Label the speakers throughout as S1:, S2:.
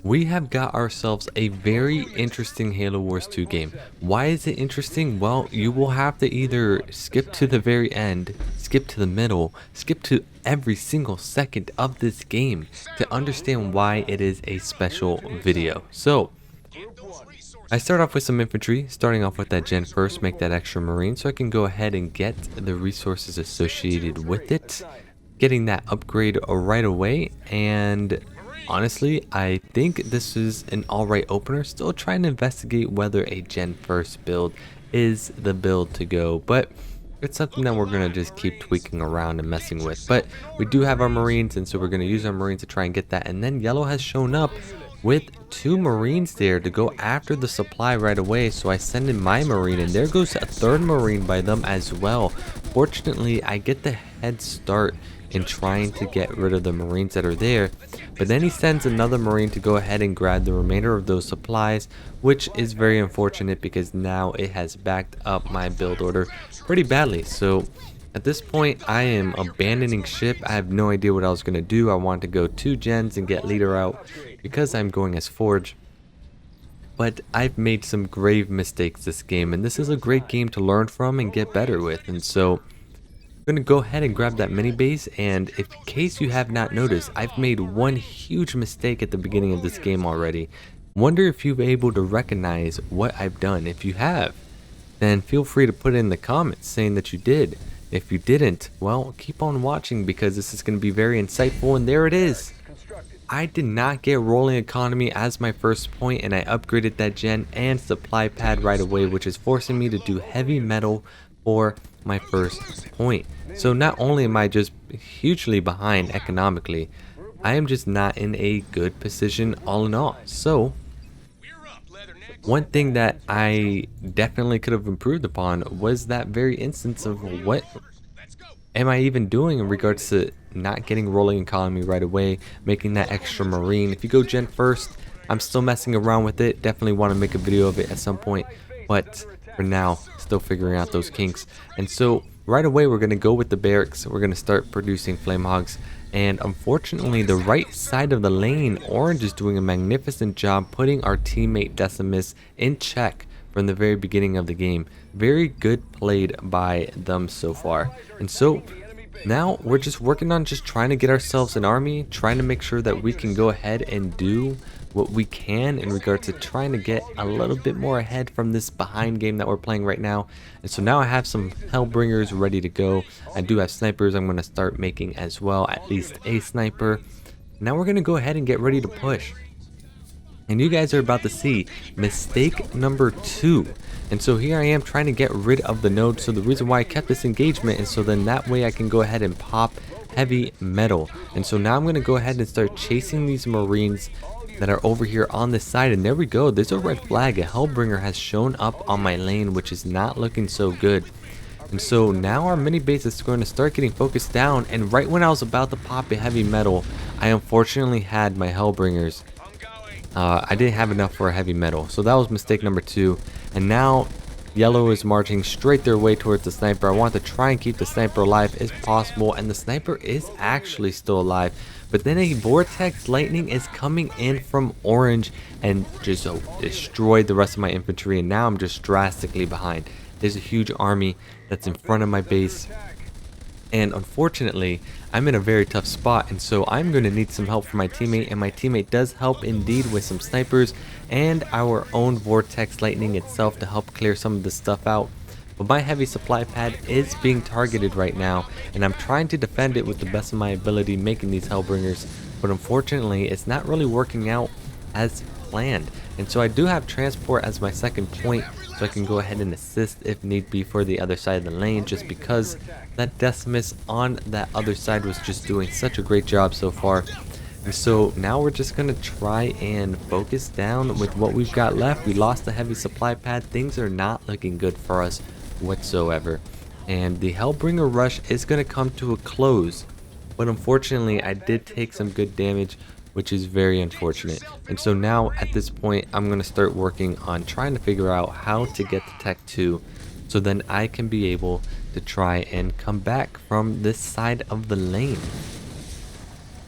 S1: We have got ourselves a very interesting Halo Wars 2 game. Why is it interesting? Well, you will have to either skip to the very end, skip to the middle, skip to every single second of this game to understand why it is a special video. So, I start off with some infantry, starting off with that gen first, make that extra marine so I can go ahead and get the resources associated with it, getting that upgrade right away. And honestly, I think this is an alright opener, still trying to investigate whether a gen first build is the build to go, but it's something that we're going to just keep tweaking around and messing with. But we do have our marines, and so we're going to use our marines to try and get that. And then yellow has shown up with two marines there to go after the supply right away, so I send in my marine, and there goes a third marine by them as well. Fortunately, I get the head start in trying to get rid of the marines that are there, but then he sends another marine to go ahead and grab the remainder of those supplies, which is very unfortunate because now it has backed up my build order pretty badly. So at this point, I am abandoning ship. I have no idea what I was going to do. I want to go 2 gens and get leader out because I'm going as Forge. But I've made some grave mistakes this game, and this is a great game to learn from and get better with. And so I'm going to go ahead and grab that mini base, and in case you have not noticed, I've made one huge mistake at the beginning of this game already. Wonder if you've been able to recognize what I've done. If you have, then feel free to put it in the comments saying that you did. If you didn't, well, keep on watching because this is going to be very insightful. And there it is. I did not get rolling economy as my first point, and I upgraded that gen and supply pad right away, which is forcing me to do heavy metal for my first point. So not only am I just hugely behind economically, I am just not in a good position all in all. So one thing that I definitely could have improved upon was that very instance of what am I even doing in regards to not getting rolling economy right away, making that extra marine. If you go gen first, I'm still messing around with it. Definitely want to make a video of it at some point, but for now, still figuring out those kinks. And so right away, we're going to go with the barracks. We're going to start producing flame hogs. And unfortunately, the right side of the lane, Orange is doing a magnificent job putting our teammate Decimus in check from the very beginning of the game. Very good played by them so far. And so now we're just working on just trying to get ourselves an army, trying to make sure that we can go ahead and do what we can in regards to trying to get a little bit more ahead from this behind game that we're playing right now. And so now I have some Hellbringers ready to go. I do have snipers I'm going to start making as well, at least a sniper. Now we're going to go ahead and get ready to push. And you guys are about to see mistake number 2. And so here I am trying to get rid of the node. So the reason why I kept this engagement is so then that way I can go ahead and pop heavy metal. And so now I'm going to go ahead and start chasing these marines that are over here on this side. And there we go, there's a red flag. A Hellbringer has shown up on my lane, which is not looking so good. And so now our mini base is going to start getting focused down, and right when I was about to pop a heavy metal, I unfortunately had my Hellbringers. I didn't have enough for a heavy metal, so that was mistake number 2. And now yellow is marching straight their way towards the sniper. I want to try and keep the sniper alive as possible, and the sniper is actually still alive. But then a vortex lightning is coming in from Orange and just destroyed the rest of my infantry, and now I'm just drastically behind. There's a huge army that's in front of my base, and unfortunately I'm in a very tough spot, and so I'm going to need some help from my teammate, and my teammate does help indeed with some snipers and our own vortex lightning itself to help clear some of this stuff out. But my heavy supply pad is being targeted right now, and I'm trying to defend it with the best of my ability, making these Hellbringers, but unfortunately it's not really working out as planned. And so I do have transport as my second point, so I can go ahead and assist if need be for the other side of the lane, just because that Decimus on that other side was just doing such a great job so far. And so now we're just going to try and focus down with what we've got left. We lost the heavy supply pad. Things are not looking good for us whatsoever. And the Hellbringer rush is going to come to a close. But unfortunately, I did take some good damage, which is very unfortunate. And so now at this point, I'm going to start working on trying to figure out how to get to Tech 2, so then I can be able to try and come back from this side of the lane.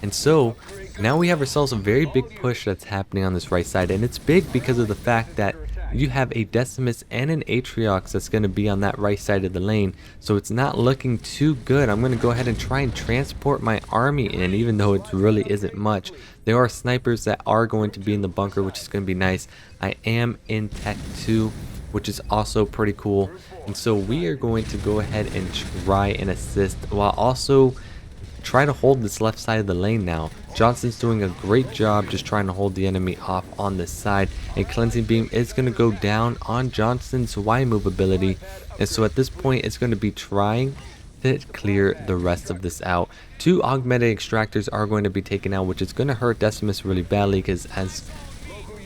S1: And so Now we have ourselves a very big push that's happening on this right side, and it's big because of the fact that you have a Decimus and an Atriox that's going to be on that right side of the lane, so it's not looking too good. I'm going to go ahead and try and transport my army in, even though it really isn't much. There are snipers that are going to be in the bunker, which is going to be nice. I am in Tech 2, which is also pretty cool, and so we are going to go ahead and try and assist while also try to hold this left side of the lane now. Johnson's doing a great job just trying to hold the enemy off on this side. A cleansing beam is going to go down on Johnson's Y move ability. And so at this point, it's going to be trying to clear the rest of this out. 2 augmented extractors are going to be taken out, which is going to hurt Decimus really badly because as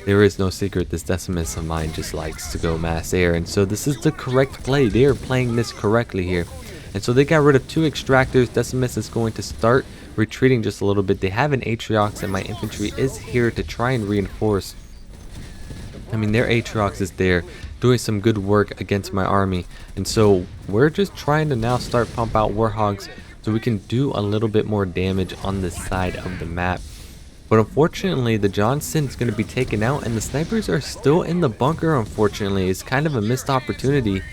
S1: there is no secret, this Decimus of mine just likes to go mass air. And so this is the correct play. They are playing this correctly here. And so they got rid of 2 extractors. Decimus is going to start retreating just a little bit. They have an Atriox and my infantry is here to try and reinforce. I mean, their Atriox is there doing some good work against my army. And so we're just trying to now start pump out Warhogs so we can do a little bit more damage on this side of the map. But unfortunately, the Johnson's going to be taken out and the snipers are still in the bunker. Unfortunately, it's kind of a missed opportunity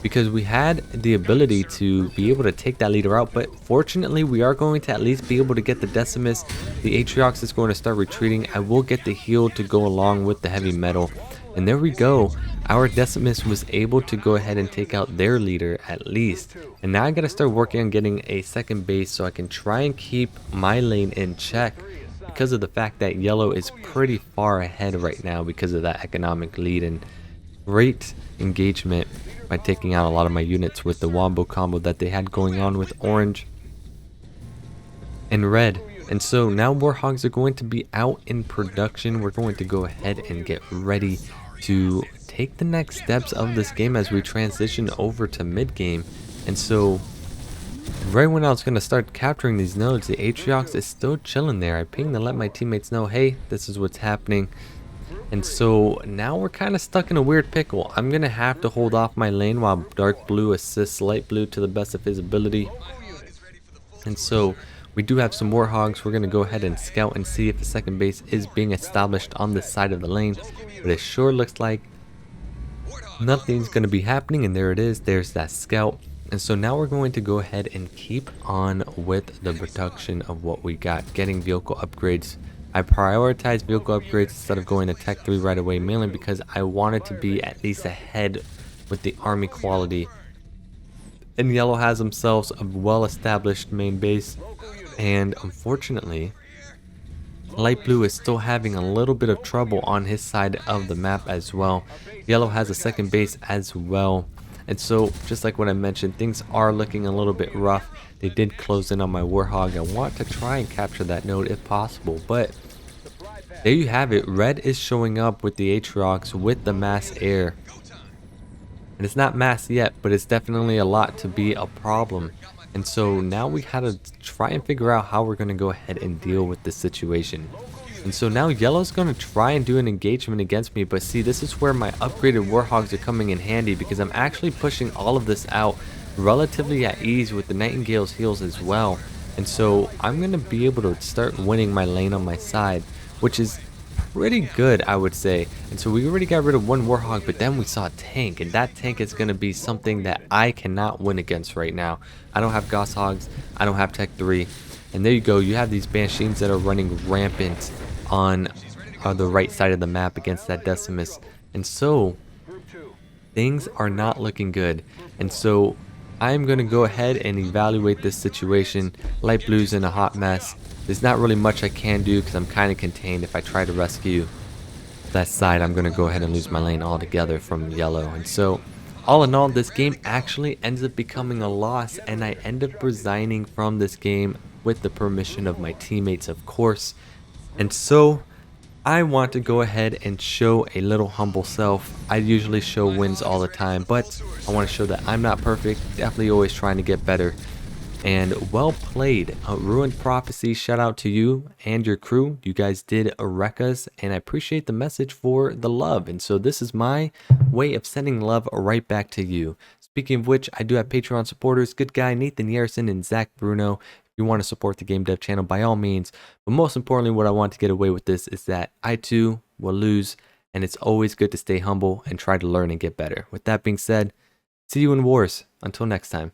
S1: because we had the ability to be able to take that leader out, but fortunately we are going to at least be able to get the Decimus. The Atriox is going to start retreating. I will get the heal to go along with the heavy metal, and there we go. Our Decimus was able to go ahead and take out their leader at least, and now I gotta start working on getting a second base so I can try and keep my lane in check because of the fact that yellow is pretty far ahead right now because of that economic lead and great engagement by taking out a lot of my units with the wombo combo that they had going on with orange and red. And so now Warhogs are going to be out in production. We're going to go ahead and get ready to take the next steps of this game as we transition over to mid game. And so right when I was going to start capturing these nodes, the Atriox is still chilling there. I pinged to let my teammates know, hey, this is what's happening. And so now we're kind of stuck in a weird pickle. I'm going to have to hold off my lane while dark blue assists light blue to the best of his ability. And so we do have some Warhogs. We're going to go ahead and scout and see if the second base is being established on this side of the lane. But it sure looks like nothing's going to be happening. And there it is. There's that scout. And so now we're going to go ahead and keep on with the production of what we got. Getting vehicle upgrades. I prioritize vehicle upgrades instead of going to Tech 3 right away, mainly because I wanted to be at least ahead with the army quality. And yellow has themselves a well-established main base, and unfortunately, light blue is still having a little bit of trouble on his side of the map as well. Yellow has a second base as well. And so, just like what I mentioned, things are looking a little bit rough. They did close in on my Warhog. I want to try and capture that node if possible, but there you have it. Red is showing up with the Atriox with the mass air. And it's not mass yet, but it's definitely a lot to be a problem. And so now we had to try and figure out how we're going to go ahead and deal with this situation. And so now yellow's going to try and do an engagement against me, but see, this is where my upgraded Warhogs are coming in handy because I'm actually pushing all of this out relatively at ease with the Nightingale's heals as well. And so I'm going to be able to start winning my lane on my side, which is pretty good, I would say. And so we already got rid of one Warhog, but then we saw a tank, and that tank is going to be something that I cannot win against right now. I don't have Gosshogs, I don't have Tech 3, and there you go. You have these Banshees that are running rampant on the right side of the map against that Decimus. And so things are not looking good. And so I'm going to go ahead and evaluate this situation. Light blue's in a hot mess. There's not really much I can do because I'm kind of contained. If I try to rescue that side, I'm going to go ahead and lose my lane altogether from yellow. And so all in all, this game actually ends up becoming a loss, and I end up resigning from this game with the permission of my teammates, of course. And so I want to go ahead and show a little humble self. I usually show wins all the time, but I want to show that I'm not perfect. Definitely always trying to get better. And well played. Ruined Prophecy, shout out to you and your crew. You guys did wreck us, and I appreciate the message for the love. And so this is my way of sending love right back to you. Speaking of which, I do have Patreon supporters, Good Guy, Nathan Yerson, and Zach Bruno. you want to support the game dev channel, by all means. But most importantly, what I want to get away with this is that I too will lose, and it's always good to stay humble and try to learn and get better. With that being said, see you in wars. Until next time.